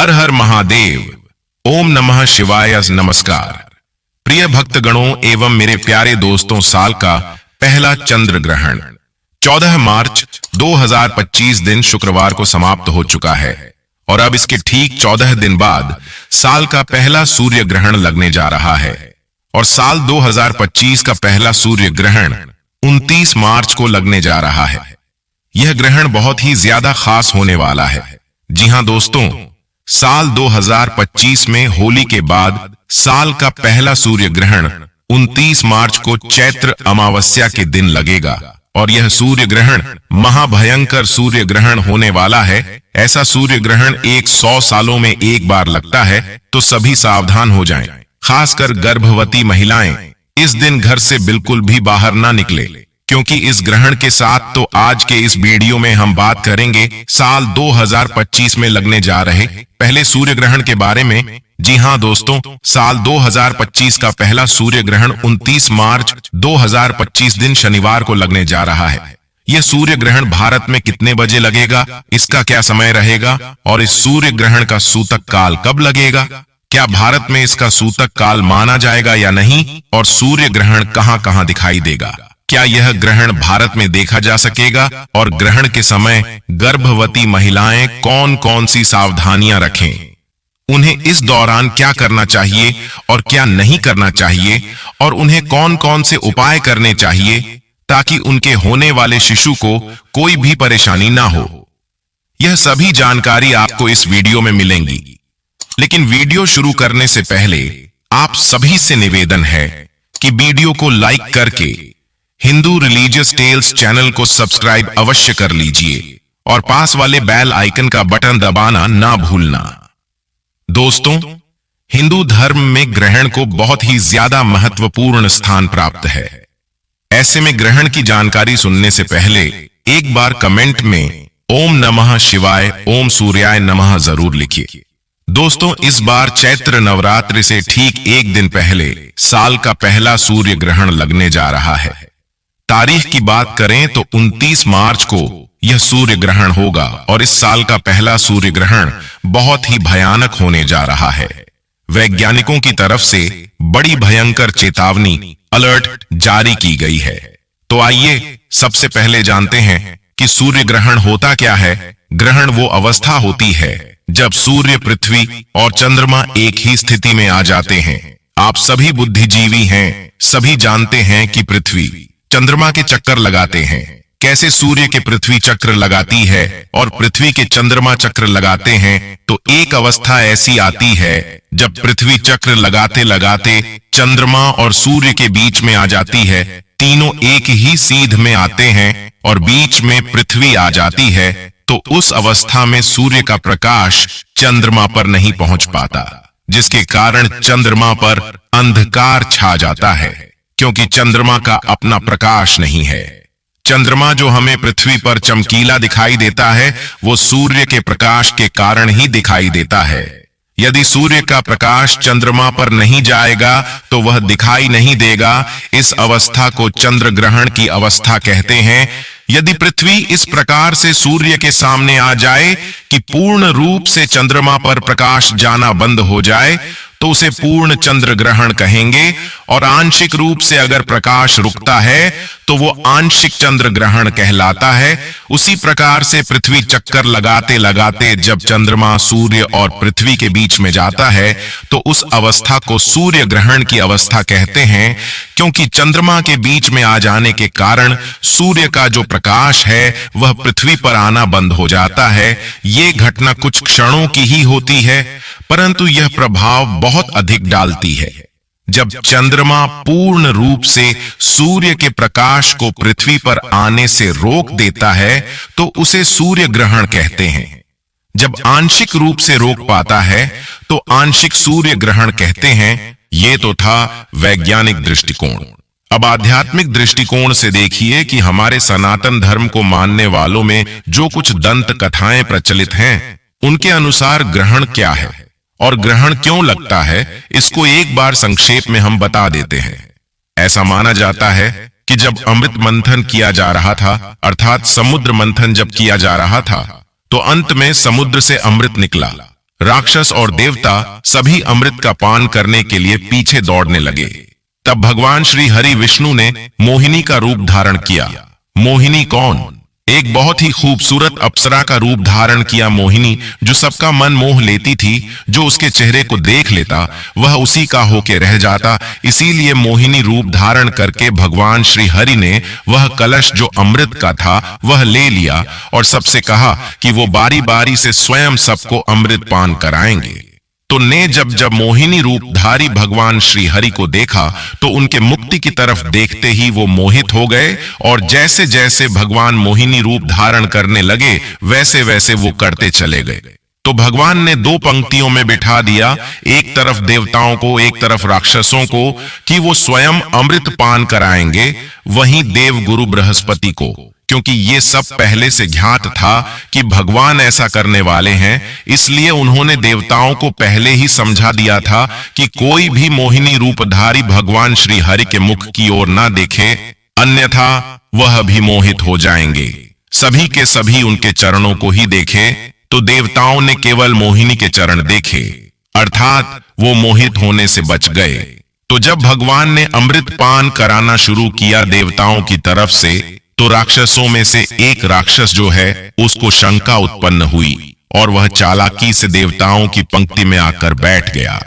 हर हर महादेव। ओम नमः शिवाय। नमस्कार प्रिय भक्तगणों एवं मेरे प्यारे दोस्तों, साल का पहला चंद्र ग्रहण 14 मार्च 2025 दिन शुक्रवार को समाप्त हो चुका है और अब इसके ठीक 14 दिन बाद साल का पहला सूर्य ग्रहण लगने जा रहा है। और साल 2025 का पहला सूर्य ग्रहण 29 मार्च को लगने जा रहा है। यह ग्रहण बहुत ही ज्यादा खास होने वाला है। जी हां दोस्तों, साल 2025 में होली के बाद साल का पहला सूर्य ग्रहण 29 मार्च को चैत्र अमावस्या के दिन लगेगा और यह सूर्य ग्रहण महाभयंकर सूर्य ग्रहण होने वाला है। ऐसा सूर्य ग्रहण 100 सालों में एक बार लगता है, तो सभी सावधान हो जाएं। खासकर गर्भवती महिलाएं इस दिन घर से बिल्कुल भी बाहर ना निकले, क्योंकि इस ग्रहण के साथ तो आज के इस वीडियो में हम बात करेंगे साल 2025 में लगने जा रहे पहले सूर्य ग्रहण के बारे में। जी हां दोस्तों, साल 2025 का पहला सूर्य ग्रहण 29 मार्च 2025 दिन शनिवार को लगने जा रहा है। यह सूर्य ग्रहण भारत में कितने बजे लगेगा, इसका क्या समय रहेगा और इस सूर्य ग्रहण का सूतक काल कब लगेगा, क्या भारत में इसका सूतक काल माना जाएगा या नहीं, और सूर्य ग्रहण कहां कहां दिखाई देगा, क्या यह ग्रहण भारत में देखा जा सकेगा, और ग्रहण के समय गर्भवती महिलाएं कौन कौन सी सावधानियां रखें, उन्हें इस दौरान क्या करना चाहिए और क्या नहीं करना चाहिए, और उन्हें कौन कौन से उपाय करने चाहिए ताकि उनके होने वाले शिशु को कोई भी परेशानी ना हो। यह सभी जानकारी आपको इस वीडियो में मिलेंगी। लेकिन वीडियो शुरू करने से पहले आप सभी से निवेदन है कि वीडियो को लाइक करके हिंदू रिलीजियस टेल्स चैनल को सब्सक्राइब अवश्य कर लीजिए और पास वाले बेल आइकन का बटन दबाना ना भूलना। दोस्तों, हिंदू धर्म में ग्रहण को बहुत ही ज्यादा महत्वपूर्ण स्थान प्राप्त है। ऐसे में ग्रहण की जानकारी सुनने से पहले एक बार कमेंट में ओम नमः शिवाय, ओम सूर्याय नमः जरूर लिखिए। दोस्तों, इस बार चैत्र नवरात्रि से ठीक एक दिन पहले साल का पहला सूर्य ग्रहण लगने जा रहा है। तारीख की बात करें तो 29 मार्च को यह सूर्य ग्रहण होगा और इस साल का पहला सूर्य ग्रहण बहुत ही भयानक होने जा रहा है। वैज्ञानिकों की तरफ से बड़ी भयंकर चेतावनी अलर्ट जारी की गई है। तो आइए सबसे पहले जानते हैं कि सूर्य ग्रहण होता क्या है। ग्रहण वो अवस्था होती है जब सूर्य, पृथ्वी और चंद्रमा एक ही स्थिति में आ जाते हैं। आप सभी बुद्धिजीवी हैं, सभी जानते हैं कि पृथ्वी चंद्रमा के चक्कर लगाते हैं। कैसे सूर्य के पृथ्वी चक्र लगाती है और पृथ्वी के चंद्रमा चक्र लगाते हैं, तो एक अवस्था ऐसी आती है जब पृथ्वी चक्र लगाते लगाते चंद्रमा और सूर्य के बीच में आ जाती है। तीनों एक ही सीध में आते हैं और बीच में पृथ्वी आ जाती है, तो उस अवस्था में सूर्य का प्रकाश चंद्रमा पर नहीं पहुंच पाता, जिसके कारण चंद्रमा पर अंधकार छा जाता है, क्योंकि चंद्रमा का अपना प्रकाश नहीं है। चंद्रमा जो हमें पृथ्वी पर चमकीला दिखाई देता है, वो सूर्य के प्रकाश के कारण ही दिखाई देता है। यदि सूर्य का प्रकाश चंद्रमा पर नहीं जाएगा तो वह दिखाई नहीं देगा। इस अवस्था को चंद्र ग्रहण की अवस्था कहते हैं। यदि पृथ्वी इस प्रकार से सूर्य के सामने आ जाए कि पूर्ण रूप से चंद्रमा पर प्रकाश जाना बंद हो जाए, तो उसे पूर्ण चंद्र ग्रहण कहेंगे। और आंशिक रूप से अगर प्रकाश रुकता है तो वो आंशिक चंद्र ग्रहण कहलाता है। उसी प्रकार से पृथ्वी चक्कर लगाते लगाते जब चंद्रमा, सूर्य और पृथ्वी के बीच में जाता है, तो उस अवस्था को सूर्य ग्रहण की अवस्था कहते हैं, क्योंकि चंद्रमा के बीच में आ जाने के कारण सूर्य का जो प्रकाश है वह पृथ्वी पर आना बंद हो जाता है। ये घटना कुछ क्षणों की ही होती है, परंतु यह प्रभाव बहुत अधिक डालती है। जब चंद्रमा पूर्ण रूप से सूर्य के प्रकाश को पृथ्वी पर आने से रोक देता है, तो उसे सूर्य ग्रहण कहते हैं। जब आंशिक रूप से रोक पाता है तो आंशिक सूर्य ग्रहण कहते हैं। ये तो था वैज्ञानिक दृष्टिकोण। अब आध्यात्मिक दृष्टिकोण से देखिए कि हमारे सनातन धर्म को मानने वालों में जो कुछ दंत कथाएं प्रचलित हैं, उनके अनुसार ग्रहण क्या है और ग्रहण क्यों लगता है, इसको एक बार संक्षेप में हम बता देते हैं। ऐसा माना जाता है कि जब अमृत मंथन किया जा रहा था, अर्थात समुद्र मंथन जब किया जा रहा था, तो अंत में समुद्र से अमृत निकला। राक्षस और देवता सभी अमृत का पान करने के लिए पीछे दौड़ने लगे। तब भगवान श्री हरि विष्णु ने मोहिनी का रूप धारण किया। मोहिनी कौन? एक बहुत ही खूबसूरत अप्सरा का रूप धारण किया। मोहिनी जो सबका मन मोह लेती थी, जो उसके चेहरे को देख लेता वह उसी का होके रह जाता। इसीलिए मोहिनी रूप धारण करके भगवान श्री हरि ने वह कलश जो अमृत का था वह ले लिया और सबसे कहा कि वो बारी बारी से स्वयं सबको अमृत पान कराएंगे। तो ने जब मोहिनी रूपधारी भगवान श्री हरि को देखा तो उनके मुक्ति की तरफ देखते ही वो मोहित हो गए और जैसे जैसे भगवान मोहिनी रूप धारण करने लगे वैसे वैसे वो करते चले गए। तो भगवान ने दो पंक्तियों में बिठा दिया, एक तरफ देवताओं को, एक तरफ राक्षसों को, कि वो स्वयं अमृत पान कराएंगे, वहीं देव गुरु बृहस्पति को, क्योंकि ये सब पहले से ज्ञात था कि भगवान ऐसा करने वाले हैं। इसलिए उन्होंने देवताओं को पहले ही समझा दिया था कि कोई भी मोहिनी रूपधारी भगवान श्री हरि के मुख की ओर ना देखे, अन्यथा वह भी मोहित हो जाएंगे। सभी के सभी उनके चरणों को ही देखे। तो देवताओं ने केवल मोहिनी के चरण देखे, अर्थात वो मोहित होने से बच गए। तो जब भगवान ने अमृत पान कराना शुरू किया देवताओं की तरफ से, तो राक्षसों में से एक राक्षस जो है उसको शंका उत्पन्न हुई और वह चालाकी से देवताओं की पंक्ति में आकर बैठ गया।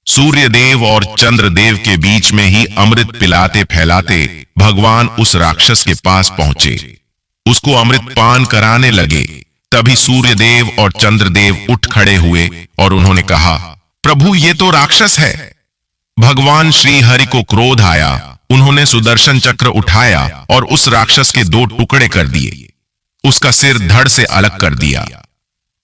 सूर्य देव और चंद्र देव के बीच में ही अमृत पिलाते फैलाते भगवान उस राक्षस के पास पहुंचे, उसको अमृत पान कराने लगे। तभी सूर्य देव और चंद्र देव उठ खड़े हुए और उन्होंने कहा, प्रभु ये तो राक्षस है। भगवान श्री हरि को क्रोध आया। उन्होंने सुदर्शन चक्र उठाया और उस राक्षस के दो टुकड़े कर दिए, उसका सिर धड़ से अलग कर दिया।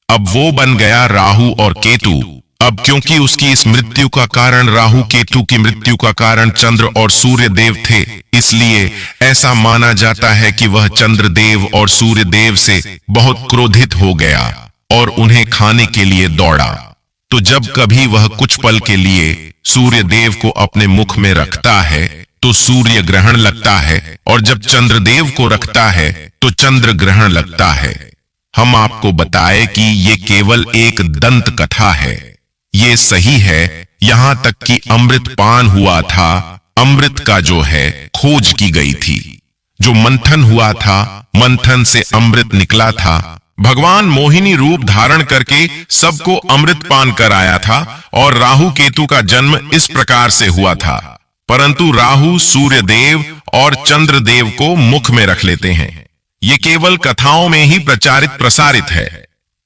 अब वो बन गया राहु और केतु। अब क्योंकि उसकी इस मृत्यु का कारण, राहु केतु की मृत्यु का कारण चंद्र और सूर्य देव थे, इसलिए ऐसा माना जाता है कि वह चंद्र देव और सूर्य देव से बहुत क्रोधित हो गया और उन्हें खाने के लिए दौड़ा। तो जब कभी वह कुछ पल के लिए सूर्य देव को अपने मुख में रखता है तो सूर्य ग्रहण लगता है, और जब चंद्रदेव को रखता है तो चंद्र ग्रहण लगता है। हम आपको बताए कि ये केवल एक दंत कथा है, ये सही है। यहां तक कि अमृत पान हुआ था, अमृत का जो है खोज की गई थी, जो मंथन हुआ था, मंथन से अमृत निकला था। भगवान मोहिनी रूप धारण करके सबको अमृत पान कराया था और राहु केतु का जन्म इस प्रकार से हुआ था। परंतु राहु सूर्य देव और चंद्र देव को मुख में रख लेते हैं। ये केवल कथाओं में ही प्रचारित प्रसारित है,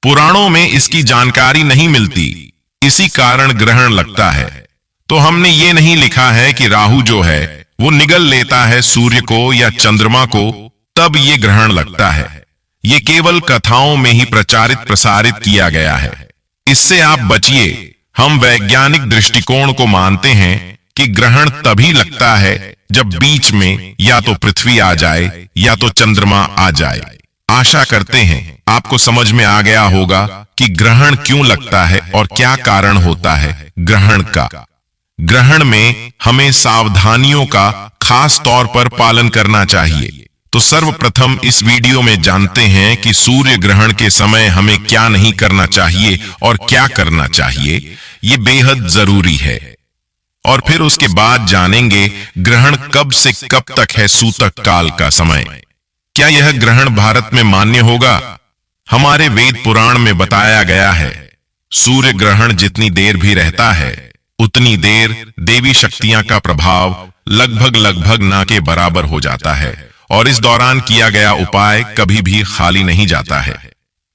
पुराणों में इसकी जानकारी नहीं मिलती, इसी कारण ग्रहण लगता है। तो हमने ये नहीं लिखा है कि राहु जो है वो निगल लेता है सूर्य को या चंद्रमा को, तब ये ग्रहण लगता है। ये केवल कथाओं में ही प्रचारित प्रसारित किया गया है, इससे आप बचिए। हम वैज्ञानिक दृष्टिकोण को मानते हैं कि ग्रहण तभी लगता है जब बीच में या तो पृथ्वी आ जाए या तो चंद्रमा आ जाए। आशा करते हैं आपको समझ में आ गया होगा कि ग्रहण क्यों लगता है और क्या कारण होता है ग्रहण का। ग्रहण में हमें सावधानियों का खास तौर पर पालन करना चाहिए। तो सर्वप्रथम इस वीडियो में जानते हैं कि सूर्य ग्रहण के समय हमें क्या नहीं करना चाहिए और क्या करना चाहिए, ये बेहद जरूरी है। और फिर उसके बाद जानेंगे ग्रहण कब से कब तक है सूतक काल का समय। क्या यह ग्रहण भारत में मान्य होगा? हमारे वेद पुराण में बताया गया है, सूर्य ग्रहण जितनी देर भी रहता है उतनी देर देवी शक्तियां का प्रभाव लगभग ना के बराबर हो जाता है, और इस दौरान किया गया उपाय कभी भी खाली नहीं जाता है।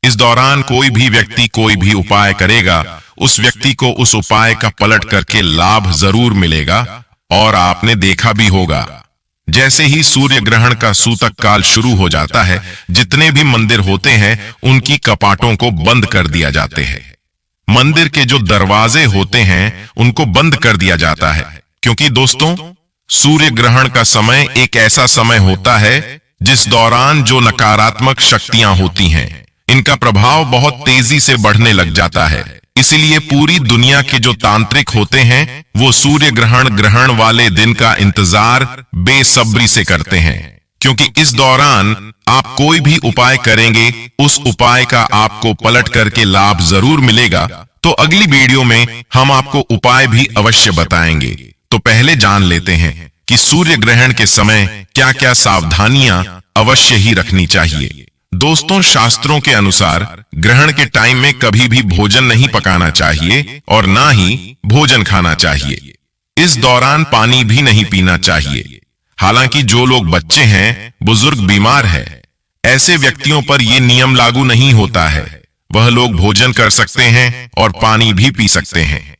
इस दौरान कोई भी व्यक्ति कोई भी उपाय करेगा, उस व्यक्ति को उस उपाय का पलट करके लाभ जरूर मिलेगा। और आपने देखा भी होगा, जैसे ही सूर्य ग्रहण का सूतक काल शुरू हो जाता है, जितने भी मंदिर होते हैं उनकी कपाटों को बंद कर दिया जाते हैं। मंदिर के जो दरवाजे होते हैं उनको बंद कर दिया जाता है, क्योंकि दोस्तों सूर्य ग्रहण का समय एक ऐसा समय होता है जिस दौरान जो नकारात्मक शक्तियां होती हैं इनका प्रभाव बहुत तेजी से बढ़ने लग जाता है। इसलिए पूरी दुनिया के जो तांत्रिक होते हैं वो सूर्य ग्रहण वाले दिन का इंतजार बेसब्री से करते हैं, क्योंकि इस दौरान आप कोई भी उपाय करेंगे उस उपाय का आपको पलट करके लाभ जरूर मिलेगा। तो अगली वीडियो में हम आपको उपाय भी अवश्य बताएंगे। तो पहले जान लेते हैं कि सूर्य ग्रहण के समय क्या क्या सावधानियां अवश्य ही रखनी चाहिए। दोस्तों, शास्त्रों के अनुसार ग्रहण के टाइम में कभी भी भोजन नहीं पकाना चाहिए और ना ही भोजन खाना चाहिए। इस दौरान पानी भी नहीं पीना चाहिए। हालांकि जो लोग बच्चे हैं, बुजुर्ग, बीमार है, ऐसे व्यक्तियों पर यह नियम लागू नहीं होता है। वह लोग भोजन कर सकते हैं और पानी भी पी सकते हैं।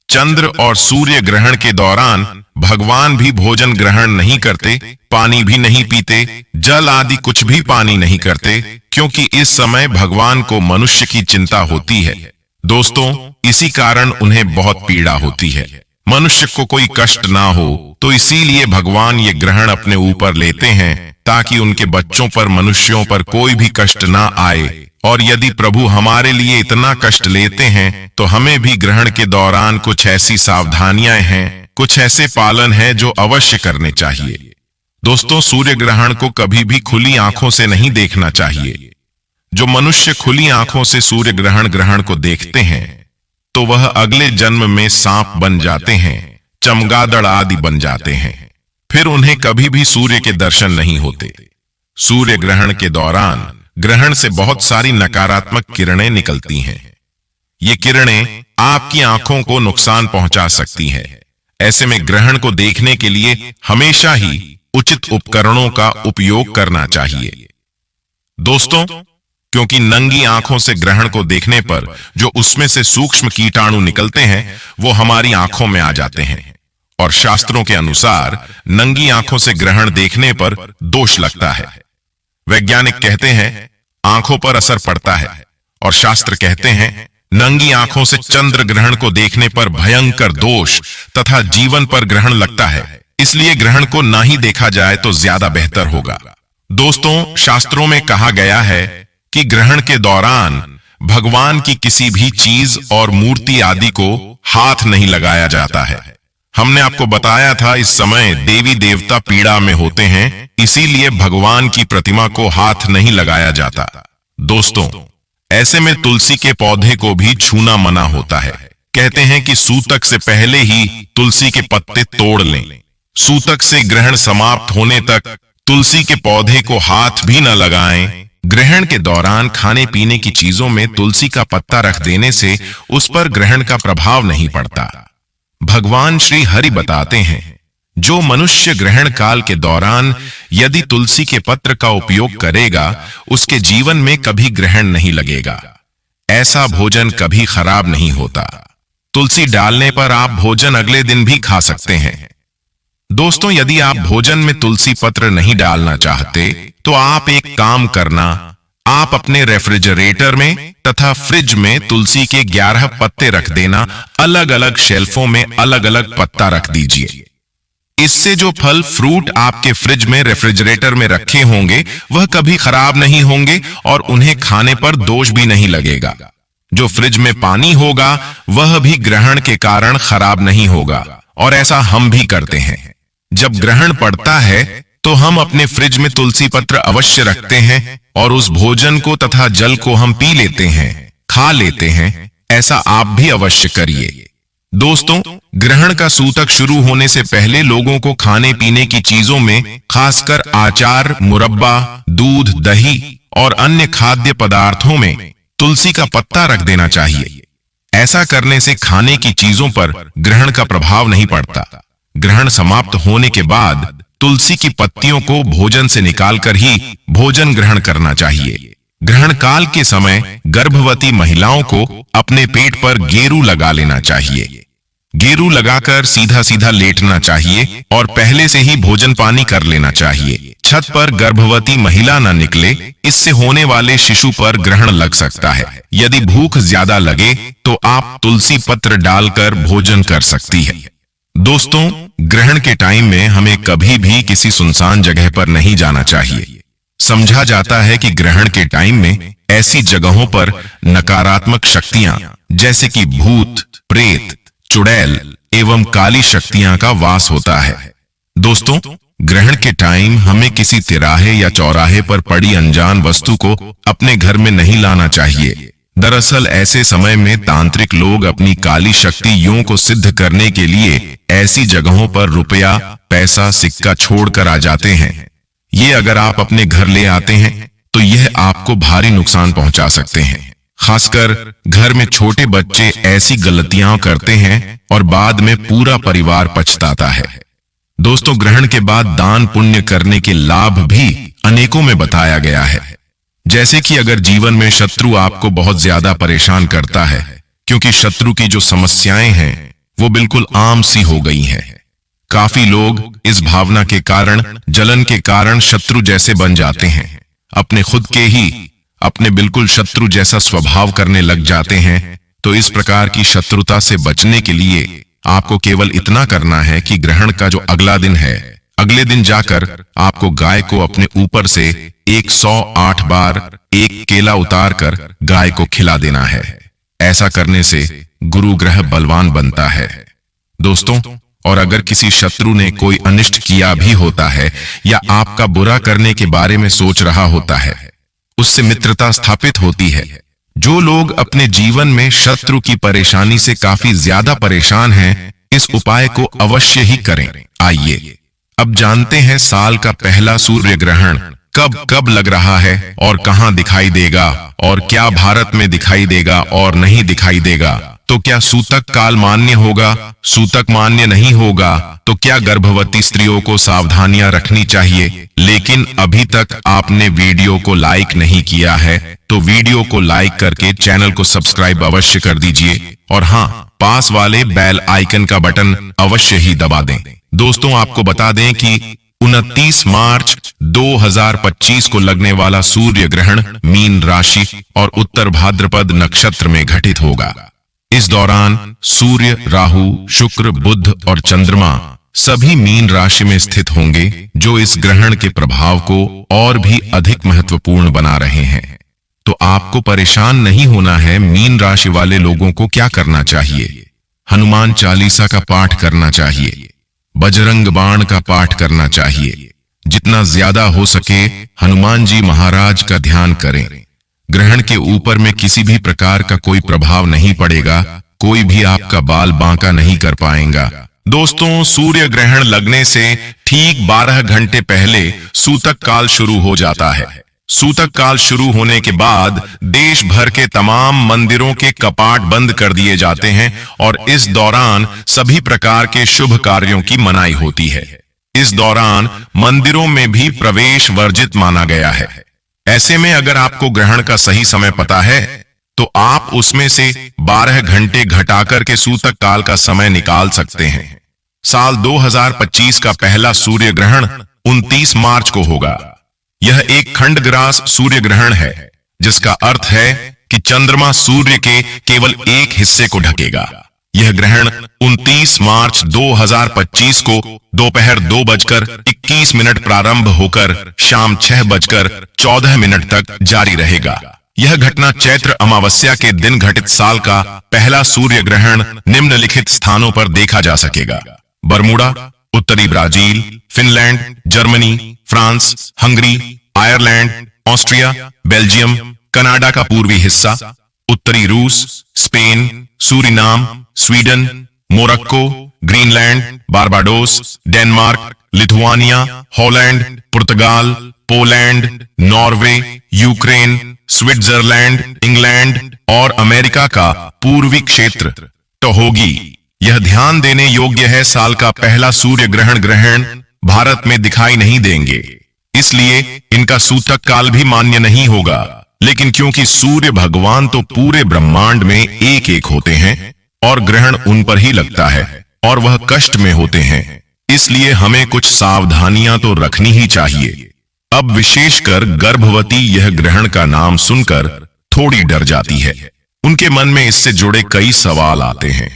चंद्र और सूर्य ग्रहण के दौरान भगवान भी भोजन ग्रहण नहीं करते, पानी भी नहीं पीते, जल आदि कुछ भी पानी नहीं करते, क्योंकि इस समय भगवान को मनुष्य की चिंता होती है। दोस्तों, इसी कारण उन्हें बहुत पीड़ा होती है। मनुष्य को कोई कष्ट ना हो, तो इसीलिए भगवान ये ग्रहण अपने ऊपर लेते हैं, ताकि उनके बच्चों पर, मनुष्यों पर कोई भी कष्ट ना आए। और यदि प्रभु हमारे लिए इतना कष्ट लेते हैं, तो हमें भी ग्रहण के दौरान कुछ ऐसी सावधानियां हैं, कुछ ऐसे पालन हैं जो अवश्य करने चाहिए। दोस्तों, सूर्य ग्रहण को कभी भी खुली आंखों से नहीं देखना चाहिए। जो मनुष्य खुली आंखों से सूर्य ग्रहण को देखते हैं, तो वह अगले जन्म में सांप बन जाते हैं, चमगादड़ आदि बन जाते हैं। फिर उन्हें कभी भी सूर्य के दर्शन नहीं होते। सूर्य ग्रहण के दौरान ग्रहण से बहुत सारी नकारात्मक किरणें निकलती हैं। ये किरणें आपकी आंखों को नुकसान पहुंचा सकती हैं। ऐसे में ग्रहण को देखने के लिए हमेशा ही उचित उपकरणों का उपयोग करना चाहिए। दोस्तों, क्योंकि नंगी आंखों से ग्रहण को देखने पर जो उसमें से सूक्ष्म कीटाणु निकलते हैं, वो हमारी आंखों में आ जाते हैं। और शास्त्रों के अनुसार नंगी आंखों से ग्रहण देखने पर दोष लगता है। वैज्ञानिक कहते हैं आंखों पर असर पड़ता है, और शास्त्र कहते हैं नंगी आंखों से चंद्र ग्रहण को देखने पर भयंकर दोष तथा जीवन पर ग्रहण लगता है। इसलिए ग्रहण को ना ही देखा जाए तो ज्यादा बेहतर होगा। दोस्तों, शास्त्रों में कहा गया है कि ग्रहण के दौरान भगवान की किसी भी चीज और मूर्ति आदि को हाथ नहीं लगाया जाता है। हमने आपको बताया था इस समय देवी देवता पीड़ा में होते हैं, इसीलिए भगवान की प्रतिमा को हाथ नहीं लगाया जाता। दोस्तों, ऐसे में तुलसी के पौधे को भी छूना मना होता है। कहते हैं कि सूतक से पहले ही तुलसी के पत्ते तोड़ लें। सूतक से ग्रहण समाप्त होने तक तुलसी के पौधे को हाथ भी न लगाएं। ग्रहण के दौरान खाने पीने की चीजों में तुलसी का पत्ता रख देने से उस पर ग्रहण का प्रभाव नहीं पड़ता। भगवान श्री हरि बताते हैं, जो मनुष्य ग्रहण काल के दौरान यदि तुलसी के पत्र का उपयोग करेगा, उसके जीवन में कभी ग्रहण नहीं लगेगा। ऐसा भोजन कभी खराब नहीं होता। तुलसी डालने पर आप भोजन अगले दिन भी खा सकते हैं। दोस्तों, यदि आप भोजन में तुलसी पत्र नहीं डालना चाहते, तो आप एक काम करना, आप अपने रेफ्रिजरेटर में तथा फ्रिज में तुलसी के 11 पत्ते रख देना। अलग अलग शेल्फों में अलग अलग पत्ता रख दीजिए। इससे जो फल फ्रूट आपके फ्रिज में, रेफ्रिजरेटर में रखे होंगे, वह कभी खराब नहीं होंगे और उन्हें खाने पर दोष भी नहीं लगेगा। जो फ्रिज में पानी होगा, वह भी ग्रहण के कारण खराब नहीं होगा, और ऐसा हम भी करते हैं। जब ग्रहण पड़ता है, तो हम अपने फ्रिज में तुलसी पत्र अवश्य रखते हैं और उस भोजन को तथा जल को हम पी लेते हैं, खा लेते हैं। ऐसा आप भी अवश्य करिए। दोस्तों, ग्रहण का सूतक शुरू होने से पहले लोगों को खाने पीने की चीजों में, खासकर अचार, मुरब्बा, दूध, दही और अन्य खाद्य पदार्थों में तुलसी का पत्ता रख देना चाहिए। ऐसा करने से खाने की चीजों पर ग्रहण का प्रभाव नहीं पड़ता। ग्रहण समाप्त होने के बाद तुलसी की पत्तियों को भोजन से निकालकर ही भोजन ग्रहण करना चाहिए। ग्रहण काल के समय गर्भवती महिलाओं को अपने पेट पर गेरू लगा लेना चाहिए। गेरू लगाकर सीधा सीधा लेटना चाहिए और पहले से ही भोजन पानी कर लेना चाहिए। छत पर गर्भवती महिला न निकले, इससे होने वाले शिशु पर ग्रहण लग सकता है। यदि भूख ज्यादा लगे तो आप तुलसी पत्र डालकर भोजन कर सकती है। दोस्तों, ग्रहण के टाइम में हमें कभी भी किसी सुनसान जगह पर नहीं जाना चाहिए। समझा जाता है कि ग्रहण के टाइम में ऐसी जगहों पर नकारात्मक शक्तियां जैसे कि भूत, प्रेत, चुड़ैल एवं काली शक्तियां का वास होता है। दोस्तों, ग्रहण के टाइम हमें किसी तिराहे या चौराहे पर पड़ी अनजान वस्तु को अपने घर में नहीं लाना चाहिए। दरअसल ऐसे समय में तांत्रिक लोग अपनी काली शक्तियों को सिद्ध करने के लिए ऐसी जगहों पर रुपया, पैसा, सिक्का छोड़कर आ जाते हैं। ये अगर आप अपने घर ले आते हैं तो यह आपको भारी नुकसान पहुंचा सकते हैं। खासकर घर में छोटे बच्चे ऐसी गलतियां करते हैं और बाद में पूरा परिवार पछताता है। दोस्तों, ग्रहण के बाद दान पुण्य करने के लाभ भी अनेकों में बताया गया है। जैसे कि अगर जीवन में शत्रु आपको बहुत ज्यादा परेशान करता है, क्योंकि शत्रु की जो समस्याएं हैं वो बिल्कुल आम सी हो गई हैं। काफी लोग इस भावना के कारण, जलन के कारण शत्रु जैसे बन जाते हैं, अपने खुद के ही अपने बिल्कुल शत्रु जैसा स्वभाव करने लग जाते हैं। तो इस प्रकार की शत्रुता से बचने के लिए आपको केवल इतना करना है कि ग्रहण का जो अगला दिन है, अगले दिन जाकर आपको गाय को अपने ऊपर से 108 बार एक केला उतार कर गाय को खिला देना है। ऐसा करने से गुरु ग्रह बलवान बनता है। दोस्तों, और अगर किसी शत्रु ने कोई अनिष्ट किया भी होता है या आपका बुरा करने के बारे में सोच रहा होता है, उससे मित्रता स्थापित होती है। जो लोग अपने जीवन में शत्रु की परेशानी से काफी ज्यादा परेशान हैं, इस उपाय को अवश्य ही करें। आइए अब जानते हैं साल का पहला सूर्य ग्रहण कब कब लग रहा है और कहां दिखाई देगा, और क्या भारत में दिखाई देगा और नहीं दिखाई देगा। तो क्या सूतक काल मान्य होगा, सूतक मान्य नहीं होगा, तो क्या गर्भवती स्त्रियों को सावधानियां रखनी चाहिए। लेकिन अभी तक आपने वीडियो को लाइक नहीं किया है तो वीडियो को लाइक करके चैनल को सब्सक्राइब अवश्य कर दीजिए, और हाँ, पास वाले बेल आइकन का बटन अवश्य ही दबा दें। दोस्तों, आपको बता दें कि 29 मार्च 2025 को लगने वाला सूर्य ग्रहण मीन राशि और उत्तर भाद्रपद नक्षत्र में घटित होगा। इस दौरान सूर्य, राहु, शुक्र, बुध और चंद्रमा सभी मीन राशि में स्थित होंगे, जो इस ग्रहण के प्रभाव को और भी अधिक महत्वपूर्ण बना रहे हैं। तो आपको परेशान नहीं होना है। मीन राशि वाले लोगों को क्या करना चाहिए? हनुमान चालीसा का पाठ करना चाहिए, बजरंग बाण का पाठ करना चाहिए। जितना ज्यादा हो सके हनुमान जी महाराज का ध्यान करें। ग्रहण के ऊपर में किसी भी प्रकार का कोई प्रभाव नहीं पड़ेगा, कोई भी आपका बाल बांका नहीं कर पाएगा। दोस्तों, सूर्य ग्रहण लगने से ठीक 12 घंटे पहले सूतक काल शुरू हो जाता है। सूतक काल शुरू होने के बाद देश भर के तमाम मंदिरों के कपाट बंद कर दिए जाते हैं और इस दौरान सभी प्रकार के शुभ कार्यों की मनाही होती है। इस दौरान मंदिरों में भी प्रवेश वर्जित माना गया है। ऐसे में अगर आपको ग्रहण का सही समय पता है तो आप उसमें से 12 घंटे घटाकर के सूतक काल का समय निकाल सकते हैं। साल 2025 का पहला सूर्य ग्रहण 29 मार्च को होगा। यह एक खंडग्रास सूर्य ग्रहण है, जिसका अर्थ है कि चंद्रमा सूर्य के केवल एक हिस्से को ढकेगा। यह ग्रहण 29 मार्च 2025 को दोपहर 2:21 प्रारंभ होकर शाम 6:14 तक जारी रहेगा। यह घटना चैत्र अमावस्या के दिन घटित साल का पहला सूर्य ग्रहण निम्नलिखित स्थानों पर देखा जा सकेगा: बरमूडा, उत्तरी Brazil, Finland, Germany, France, Hungary, Ireland, Austria, Belgium, Canada का पूर्वी हिस्सा, उत्तरी रूस, Spain, Suriname, Sweden, Morocco, Greenland, Barbados, Denmark, Lithuania, Holland, पुर्तगाल, Poland, Norway, Ukraine, Switzerland, England और अमेरिका का पूर्वी क्षेत्र तो होगी। यह ध्यान देने योग्य है, साल का पहला सूर्य ग्रहण भारत में दिखाई नहीं देंगे, इसलिए इनका सूतक काल भी मान्य नहीं होगा। लेकिन क्योंकि सूर्य भगवान तो पूरे ब्रह्मांड में एक एक होते हैं और ग्रहण उन पर ही लगता है और वह कष्ट में होते हैं, इसलिए हमें कुछ सावधानियां तो रखनी ही चाहिए। अब विशेषकर गर्भवती यह ग्रहण का नाम सुनकर थोड़ी डर जाती है। उनके मन में इससे जुड़े कई सवाल आते हैं।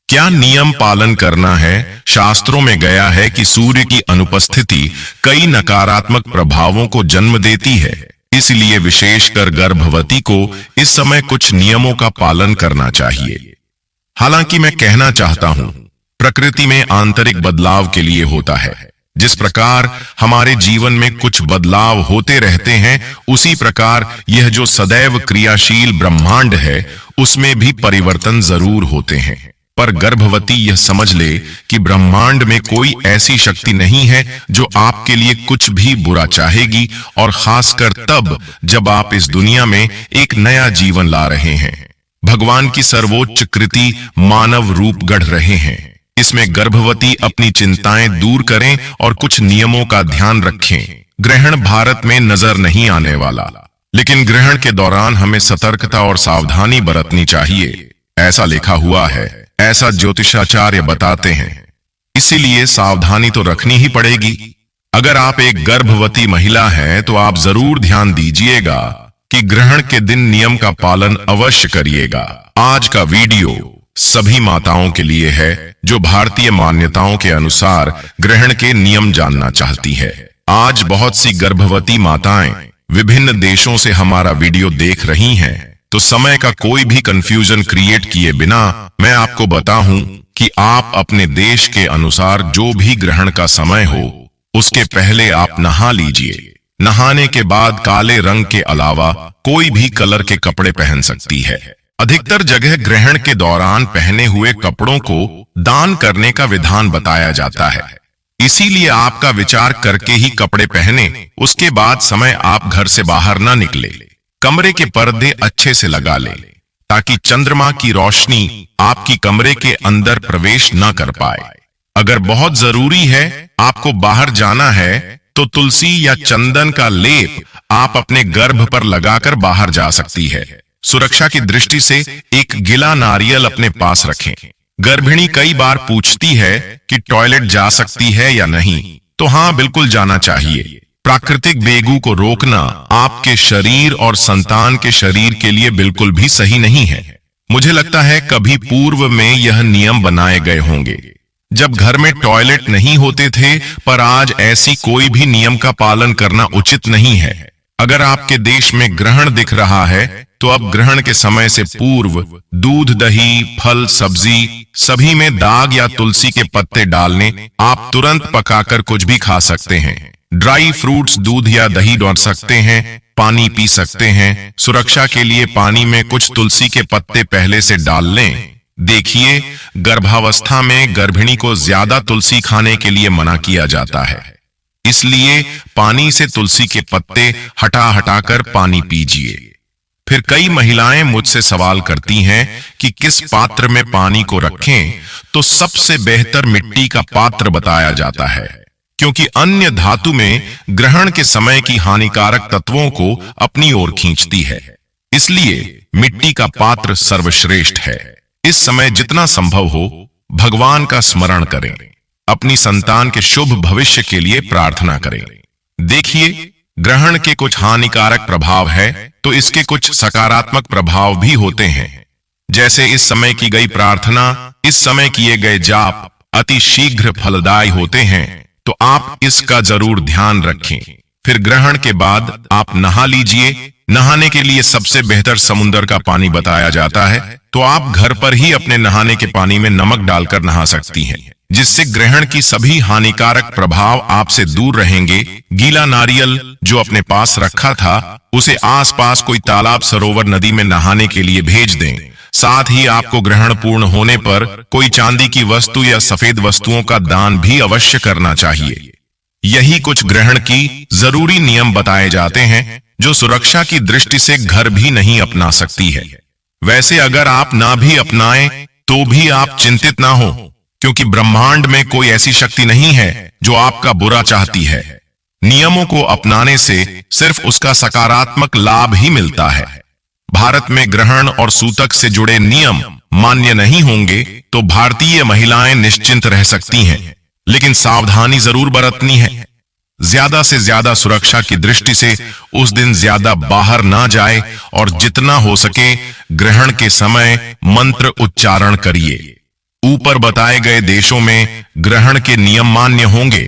क्या नियम पालन करना है? शास्त्रों में गया है कि सूर्य की अनुपस्थिति कई नकारात्मक प्रभावों को जन्म देती है, इसलिए विशेषकर गर्भवती को इस समय कुछ नियमों का पालन करना चाहिए। हालांकि मैं कहना चाहता हूं, प्रकृति में आंतरिक बदलाव के लिए होता है। जिस प्रकार हमारे जीवन में कुछ बदलाव होते रहते हैं, उसी प्रकार यह जो सदैव क्रियाशील ब्रह्मांड है, उसमें भी परिवर्तन जरूर होते हैं। पर गर्भवती यह समझ ले कि ब्रह्मांड में कोई ऐसी शक्ति नहीं है जो आपके लिए कुछ भी बुरा चाहेगी, और खासकर तब जब आप इस दुनिया में एक नया जीवन ला रहे हैं। भगवान की सर्वोच्च कृति मानव रूप गढ़ रहे हैं। इसमें गर्भवती अपनी चिंताएं दूर करें और कुछ नियमों का ध्यान रखें। ग्रहण भारत में नजर नहीं आने वाला, लेकिन ग्रहण के दौरान हमें सतर्कता और सावधानी बरतनी चाहिए, ऐसा लिखा हुआ है, ऐसा ज्योतिषाचार्य बताते हैं। इसीलिए सावधानी तो रखनी ही पड़ेगी। अगर आप एक गर्भवती महिला हैं तो आप जरूर ध्यान दीजिएगा कि ग्रहण के दिन नियम का पालन अवश्य करिएगा। आज का वीडियो सभी माताओं के लिए है जो भारतीय मान्यताओं के अनुसार ग्रहण के नियम जानना चाहती है। आज बहुत सी गर्भवती माताएं विभिन्न देशों से हमारा वीडियो देख रही हैं, तो समय का कोई भी कंफ्यूजन क्रिएट किए बिना मैं आपको बताऊं कि आप अपने देश के अनुसार जो भी ग्रहण का समय हो, उसके पहले आप नहा लीजिए। नहाने के बाद काले रंग के अलावा कोई भी कलर के कपड़े पहन सकती है। अधिकतर जगह ग्रहण के दौरान पहने हुए कपड़ों को दान करने का विधान बताया जाता है। इसीलिए आपका विचार करके ही कपड़े पहने। उसके बाद समय आप घर से बाहर ना निकले। कमरे के पर्दे अच्छे से लगा ले ताकि चंद्रमा की रोशनी आपकी कमरे के अंदर प्रवेश ना कर पाए। अगर बहुत जरूरी है, आपको बाहर जाना है, तो तुलसी या चंदन का लेप आप अपने गर्भ पर लगाकर बाहर जा सकती है। सुरक्षा की दृष्टि से एक गिला नारियल अपने पास रखें। गर्भिणी कई बार पूछती है कि टॉयलेट जा सकती है या नहीं, तो हाँ, बिल्कुल जाना चाहिए। प्राकृतिक बेगू को रोकना आपके शरीर और संतान के शरीर के लिए बिल्कुल भी सही नहीं है। मुझे लगता है कभी पूर्व में यह नियम बनाए गए होंगे जब घर में टॉयलेट नहीं होते थे, पर आज ऐसी कोई भी नियम का पालन करना उचित नहीं है। अगर आपके देश में ग्रहण दिख रहा है, तो अब ग्रहण के समय से पूर्व दूध, दही, फल, सब्जी सभी में दाग या तुलसी के पत्ते डालने। आप तुरंत पकाकर कुछ भी खा सकते हैं। ड्राई फ्रूट्स, दूध या दही डाल सकते हैं। पानी पी सकते हैं। सुरक्षा के लिए पानी में कुछ तुलसी के पत्ते पहले से डाल लें। देखिए, गर्भावस्था में गर्भिणी को ज्यादा तुलसी खाने के लिए मना किया जाता है, इसलिए पानी से तुलसी के पत्ते हटाकर पानी पीजिए। फिर कई महिलाएं मुझसे सवाल करती हैं कि किस पात्र में पानी को रखें, तो सबसे बेहतर मिट्टी का पात्र बताया जाता है, क्योंकि अन्य धातु में ग्रहण के समय की हानिकारक तत्वों को अपनी ओर खींचती है। इसलिए मिट्टी का पात्र सर्वश्रेष्ठ है। इस समय जितना संभव हो भगवान का स्मरण करें, अपनी संतान के शुभ भविष्य के लिए प्रार्थना करें। देखिए, ग्रहण के कुछ हानिकारक प्रभाव है, तो इसके कुछ सकारात्मक प्रभाव भी होते हैं। जैसे इस समय की गई प्रार्थना, इस समय किए गए जाप अति शीघ्र फलदायी होते हैं, तो आप इसका जरूर ध्यान रखें। फिर ग्रहण के बाद आप नहा लीजिए। नहाने के लिए सबसे बेहतर समुद्र का पानी बताया जाता है, तो आप घर पर ही अपने नहाने के पानी में नमक डालकर नहा सकती हैं, जिससे ग्रहण की सभी हानिकारक प्रभाव आपसे दूर रहेंगे। गीला नारियल जो अपने पास रखा था, उसे आसपास कोई तालाब, सरोवर, नदी में नहाने के लिए भेज दें। साथ ही आपको ग्रहण पूर्ण होने पर कोई चांदी की वस्तु या सफेद वस्तुओं का दान भी अवश्य करना चाहिए। यही कुछ ग्रहण की जरूरी नियम बताए जाते हैं जो सुरक्षा की दृष्टि से घर भी नहीं अपना सकती है। वैसे अगर आप ना भी अपनाएं तो भी आप चिंतित ना हो, क्योंकि ब्रह्मांड में कोई ऐसी शक्ति नहीं है जो आपका बुरा चाहती है। नियमों को अपनाने से सिर्फ उसका सकारात्मक लाभ ही मिलता है। भारत में ग्रहण और सूतक से जुड़े नियम मान्य नहीं होंगे तो भारतीय महिलाएं निश्चिंत रह सकती हैं, लेकिन सावधानी जरूर बरतनी है। ज्यादा से ज्यादा सुरक्षा की दृष्टि से उस दिन ज्यादा बाहर ना जाए और जितना हो सके ग्रहण के समय मंत्र उच्चारण करिए। ऊपर बताए गए देशों में ग्रहण के नियम मान्य होंगे,